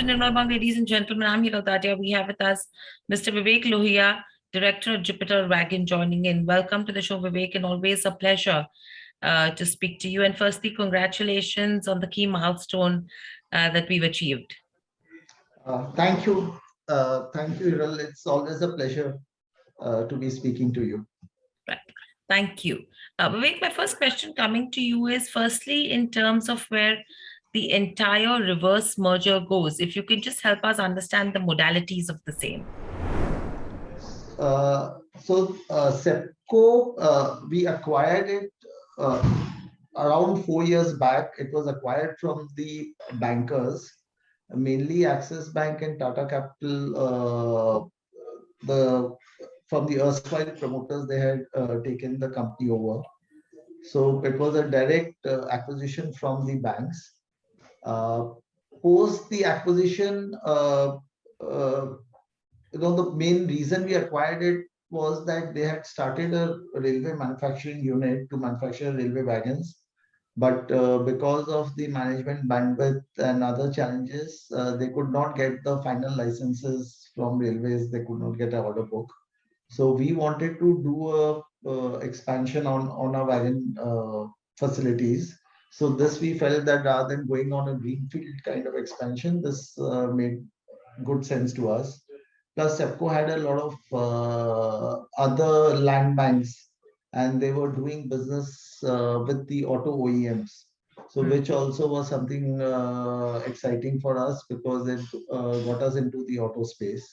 Nirmal, ladies and gentlemen. I'm Hiral Dadia. We have with us Mr. Vivek Lohia, Director of Jupiter Wagon, joining in. Welcome to the show, Vivek, and always a pleasure to speak to you. And firstly, congratulations on the key milestone that we've achieved. Thank you. Thank you, Hiral. It's always a pleasure to be speaking to you. Right. Thank you. Vivek, my first question coming to you is firstly, in terms of where the entire reverse merger goes, if you could just help us understand the modalities of the same. SEPCO, we acquired it around 4 years back. It was acquired from the bankers, mainly Axis Bank and Tata Capital. From the erstwhile promoters, they had taken the company over. So it was a direct acquisition from the banks. Post the acquisition, the main reason we acquired it was that they had started a railway manufacturing unit to manufacture railway wagons. But because of the management bandwidth and other challenges, they could not get the final licenses from railways. They could not get an order book. So we wanted to do a expansion on our wagon facilities. So this we felt that rather than going on a greenfield kind of expansion, this made good sense to us. Plus, SEPCO had a lot of other land banks, and they were doing business with the auto OEMs. So, which also was something exciting for us because it got us into the auto space.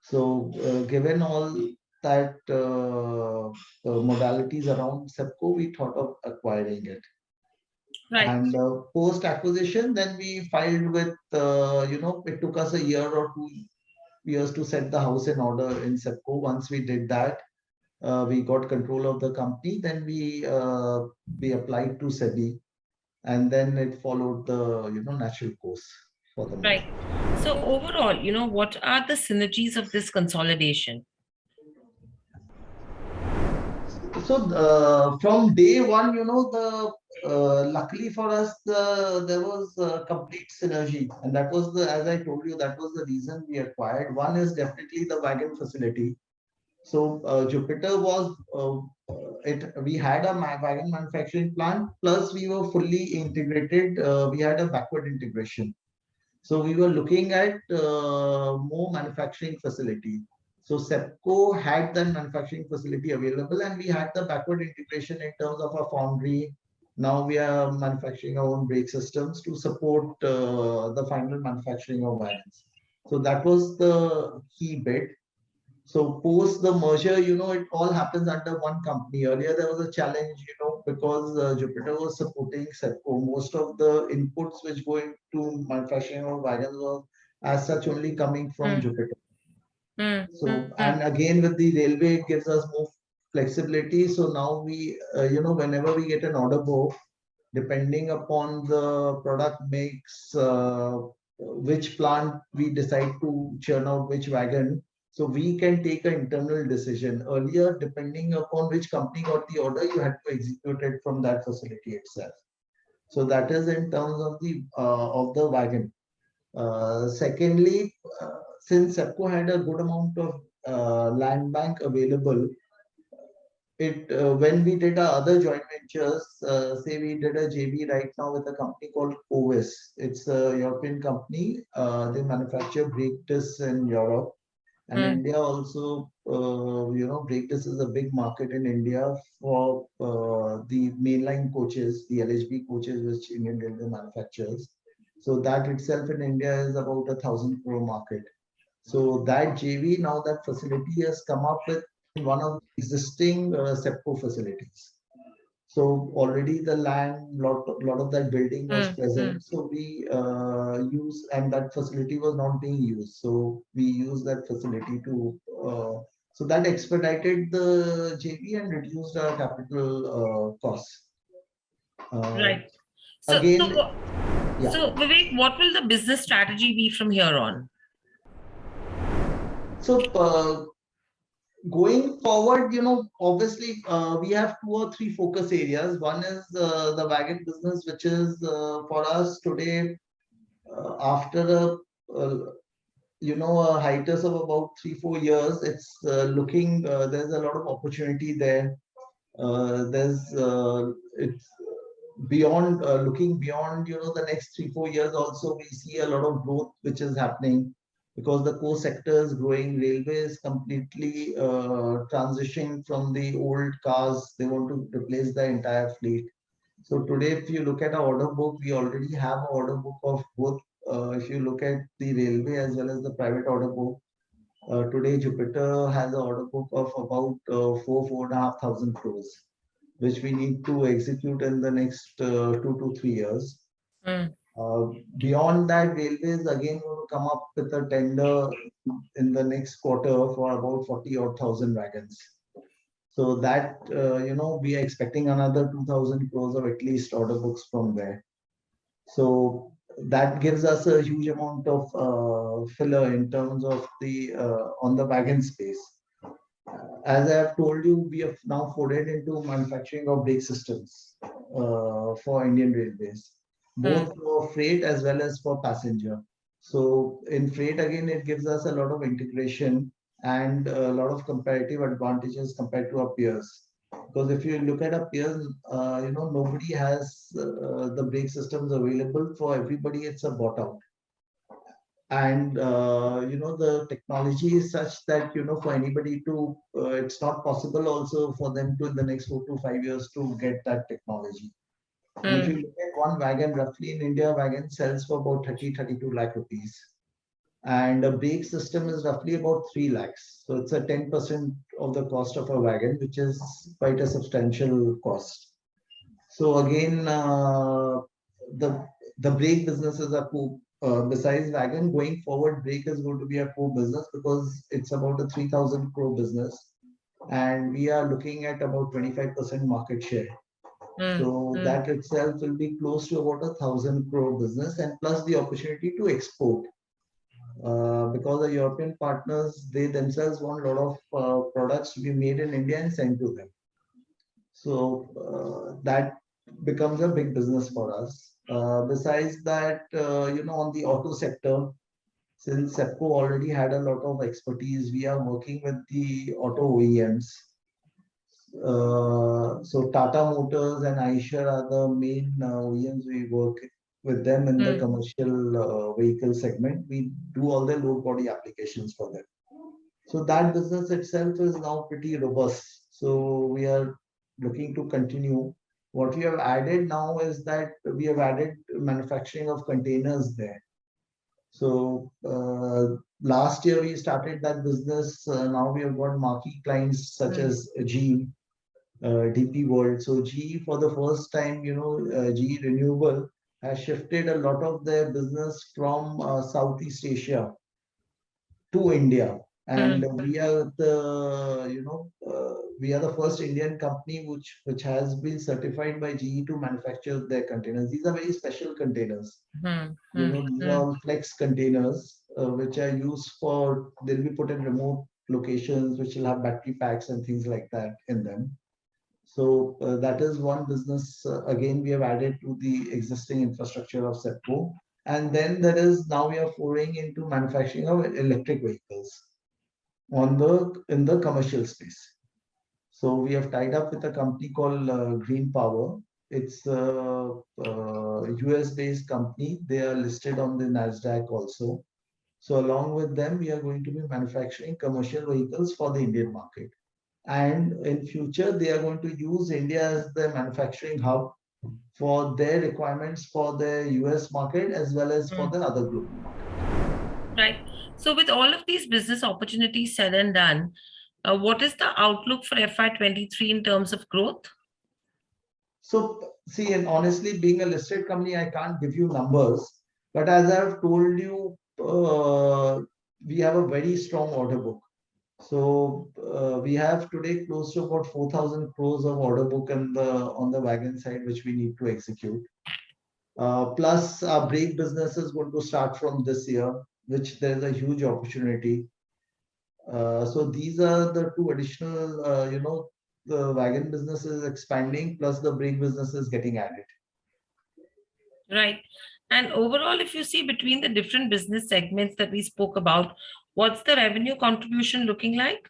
So, given all that modalities around SEPCO, we thought of acquiring it. Right. And post acquisition, then we filed with, it took us a year or 2 years to set the house in order in SEPCO. Once we did that, we got control of the company. Then we applied to SEBI, and then it followed the natural course for the right. So overall, what are the synergies of this consolidation? So from day one, luckily for us, there was a complete synergy, and that was as I told you, that was the reason we acquired. One is definitely the wagon facility. So Jupiter was we had a wagon manufacturing plant, plus we were fully integrated. We had a backward integration. So we were looking at more manufacturing facility. So SEPCO had that manufacturing facility available, and we had the backward integration in terms of a foundry. Now we are manufacturing our own brake systems to support the final manufacturing of wagons. So that was the key bit. So post the merger, it all happens under one company. Earlier there was a challenge, because Jupiter was supporting SEPCO. Most of the inputs which go into manufacturing of wagons were as such only coming from Jupiter. So and again with the railway, it gives us more flexibility. So now we, whenever we get an order book, depending upon the product mix, which plant we decide to churn out which wagon. So we can take an internal decision. Earlier, depending upon which company got the order, you had to execute it from that facility itself. So that is in terms of the wagon. Secondly, since SEPCO had a good amount of land bank available, when we did our other joint ventures, say we did a JV right now with a company called Ovis. It's a European company. They manufacture brake discs in Europe. And India also, brake discs is a big market in India for the mainline coaches, the LHB coaches, which Indian Railway manufactures. So that itself in India is about 1,000 crore market. So that JV, now that facility has come up with one of the existing SEPCO facilities. So already the land, lot of that building was present. So we use, and that facility was not being used. So we use that facility to, so that expedited the JV and reduced our capital costs. Right. So, so Vivek, what will the business strategy be from here on? So going forward, obviously we have 2 or 3 focus areas. One is the wagon business, which is for us today, after a uh, a hiatus of about 3-4 years, it's looking, there's a lot of opportunity there. It's beyond, looking beyond, the next 3-4 years also, we see a lot of growth which is happening because the core sector is growing. Railways completely transitioning from the old cars. They want to replace the entire fleet. So today, if you look at our order book, we already have an order book of both. If you look at the railway as well as the private order book, today Jupiter has an order book of about 4,500 crores, which we need to execute in the next 2 to 3 years. Mm. Beyond that, railways again going to come up with a tender in the next quarter for about 40 odd thousand wagons. So that, we are expecting another 2,000 crores of at least order books from there. So that gives us a huge amount of filler in terms of the on the wagon space. As I have told you, we have now forayed into manufacturing of brake systems for Indian Railways, Mm. both for freight as well as for passenger. So in freight, again, it gives us a lot of integration and a lot of comparative advantages compared to our peers. Because if you look at our peers, nobody has the brake systems available for everybody. It's a bought out. And the technology is such that for anybody to it's not possible also for them to in the next 4 to 5 years to get that technology. And if you Mm. look at one wagon, roughly in India, wagon sells for about 32 lakh rupees, and a brake system is roughly about 3 lakhs. So it's a 10% of the cost of a wagon, which is quite a substantial cost. So again, the the brake businesses are cool. Besides wagon, going forward, brake is going to be a core business because it's about a 3,000 crore business, and we are looking at about 25% market share. Mm. So Mm. that itself will be close to about 1,000 crore business, and plus the opportunity to export. Because the European partners, they themselves want a lot of products to be made in India and sent to them. So that becomes a big business for us. Besides that, on the auto sector, since SEPCO already had a lot of expertise, we are working with the auto OEMs. So Tata Motors and Eicher are the main OEMs we work with them in the Mm. commercial vehicle segment. We do all the load body applications for them. So that business itself is now pretty robust. So we are looking to continue. What we have added now is that we have added manufacturing of containers there. So last year we started that business. Now we have got marquee clients such Mm. as GE, DP World. So GE for the first time, GE Renewable has shifted a lot of their business from Southeast Asia to India. And Mm. we are the first Indian company which has been certified by GE to manufacture their containers. These are very special containers. Mm. Mm. These are Mm. all flex containers which are used for, they'll be put in remote locations which will have battery packs and things like that in them. So that is one business. Again, we have added to the existing infrastructure of SEPCO. And then there is now we are foraying into manufacturing of electric vehicles on the in the commercial space. So we have tied up with a company called Green Power. It's a, US-based company. They are listed on the Nasdaq also. So along with them, we are going to be manufacturing commercial vehicles for the Indian market. And in future, they are going to use India as the manufacturing hub for their requirements for the US market as well as for Mm. the other global market. Right. So, with all of these business opportunities said and done, what is the outlook for FY23 in terms of growth? So, see, and honestly, being a listed company, I can't give you numbers. But as I've told you, we have a very strong order book. So we have today close to about 4,000 crores of order book on the wagon side, which we need to execute. Plus, our brake business is going to start from this year, which there's a huge opportunity. So these are the two additional, the wagon business is expanding, plus the brake business is getting added. Right. And overall, if you see between the different business segments that we spoke about, what's the revenue contribution looking like?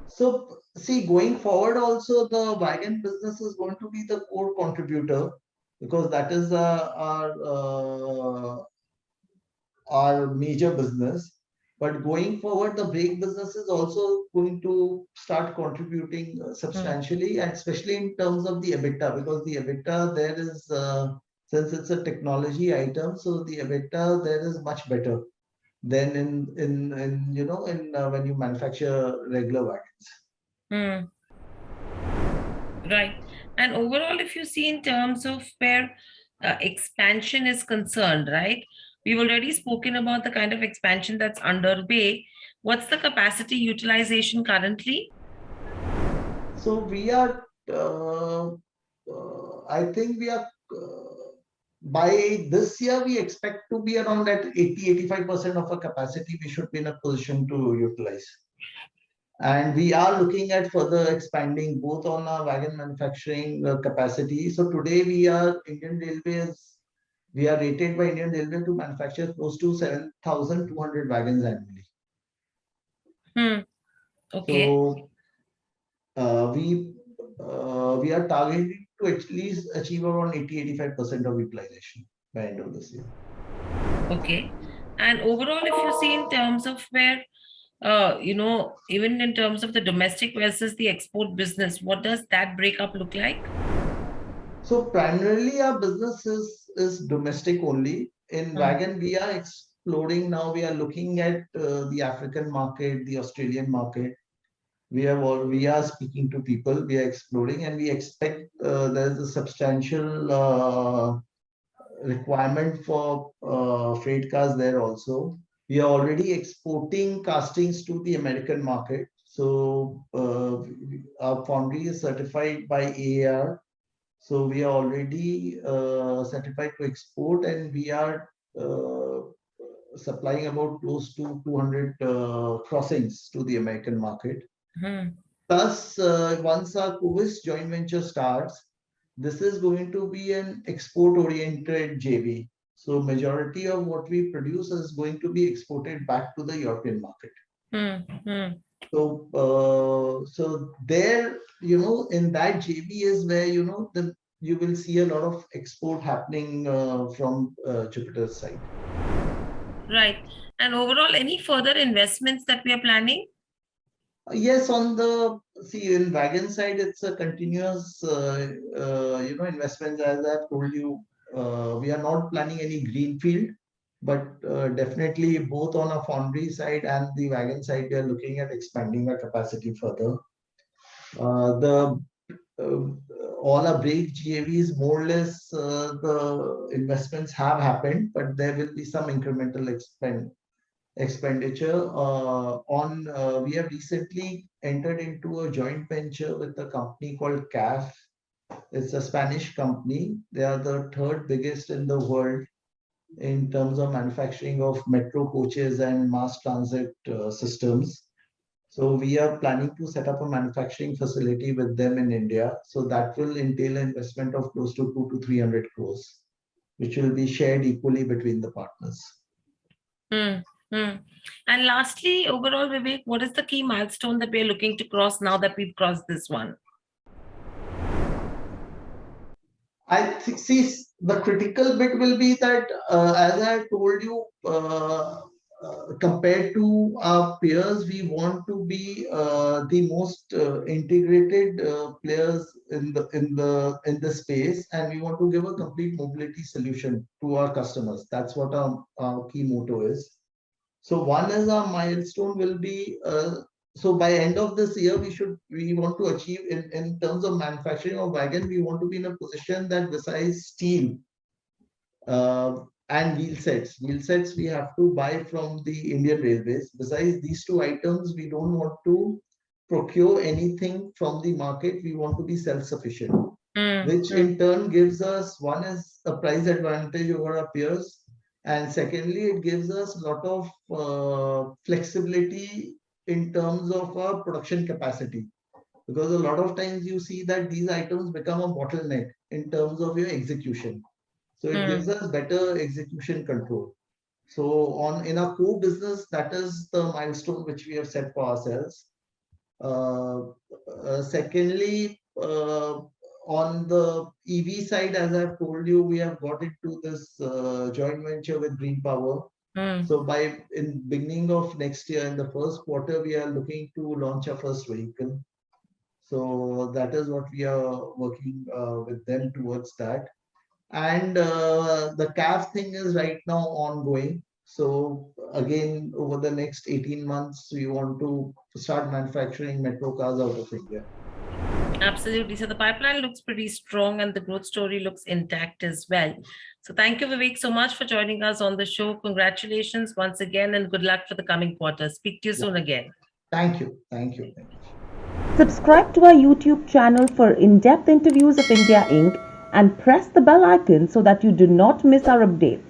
So see, going forward also the wagon business is going to be the core contributor because that is our major business. But going forward, the brake business is also going to start contributing substantially, and especially in terms of the EBITDA, because the EBITDA there is, since it's a technology item, so the EBITDA there is much better than in when you manufacture regular wagons. Hmm. Right. And overall, if you see in terms of where expansion is concerned, right? We've already spoken about the kind of expansion that's underway. What's the capacity utilization currently? So we are, I think we are, by this year, we expect to be around that 80-85% of our capacity we should be in a position to utilize. And we are looking at further expanding both on our wagon manufacturing capacity. So today we are rated by Indian Railway to manufacture close to 7,200 wagons annually. Hmm. Okay. So uh, we we are targeting to at least achieve around 80-85% of utilization by end of this year. Okay. And overall, if you see in terms of where, even in terms of the domestic versus the export business, what does that breakup look like? So primarily our business is domestic only. In Hmm. wagon, we are exploring now. We are looking at the African market, the Australian market. We are speaking to people. We are exploring, and we expect there is a substantial requirement for freight cars there also. We are already exporting castings to the American market. So our foundry is certified by AAR. So we are already certified to export, and we are supplying about close to 200 crossings to the American market. Hmm. Plus, once our Covis joint venture starts, this is going to be an export-oriented JV. So majority of what we produce is going to be exported back to the European market. Hmm. Hmm. So there, in that JV is where, you will see a lot of export happening from Jupiter's side. Right. And overall, any further investments that we are planning? Yes, on the see in wagon side, it's a continuous investment. As I've told you, we are not planning any greenfield, but definitely both on a foundry side and the wagon side, we are looking at expanding our capacity further. The all our brake GAVs, more or less, the investments have happened, but there will be some incremental expenditure we have recently entered into a joint venture with a company called CAF. It's a Spanish company. They are the third biggest in the world in terms of manufacturing of metro coaches and mass transit systems. So we are planning to set up a manufacturing facility with them in India. So that will entail an investment of close to 200 to 300 crores, which will be shared equally between the partners. Hmm. Hmm. And lastly, overall, Vivek, what is the key milestone that we are looking to cross now that we've crossed this one? I think, see, the critical bit will be that, as I told you, compared to our peers, we want to be the most integrated players in the space, and we want to give a complete mobility solution to our customers. That's what our key motto is. So one is our milestone will be so by end of this year we want to achieve in terms of manufacturing of wagon, we want to be in a position that besides steel and wheel sets we have to buy from the Indian Railways. Besides these two items, we don't want to procure anything from the market. We want to be self-sufficient, Hmm. which Hmm. in turn gives us, one is a price advantage over our peers, and secondly it gives us a lot of flexibility in terms of our production capacity, because a lot of times you see that these items become a bottleneck in terms of your execution. So it gives us better execution control. So in our core business, that is the milestone which we have set for ourselves. Secondly, on the EV side, as I've told you, we have got into this joint venture with Green Power. So in beginning of next year, in the first quarter, we are looking to launch our first vehicle. So that is what we are working with them towards that. And the CAF thing is right now ongoing. So again, over the next 18 months, we want to start manufacturing metro cars out of India. Absolutely. So the pipeline looks pretty strong and the growth story looks intact as well. So thank you, Vivek, so much for joining us on the show. Congratulations once again and good luck for the coming quarter. Speak to you soon again. Thank you. Thank you. Thank you. Subscribe to our YouTube channel for in-depth interviews of India Inc. and press the bell icon so that you do not miss our updates.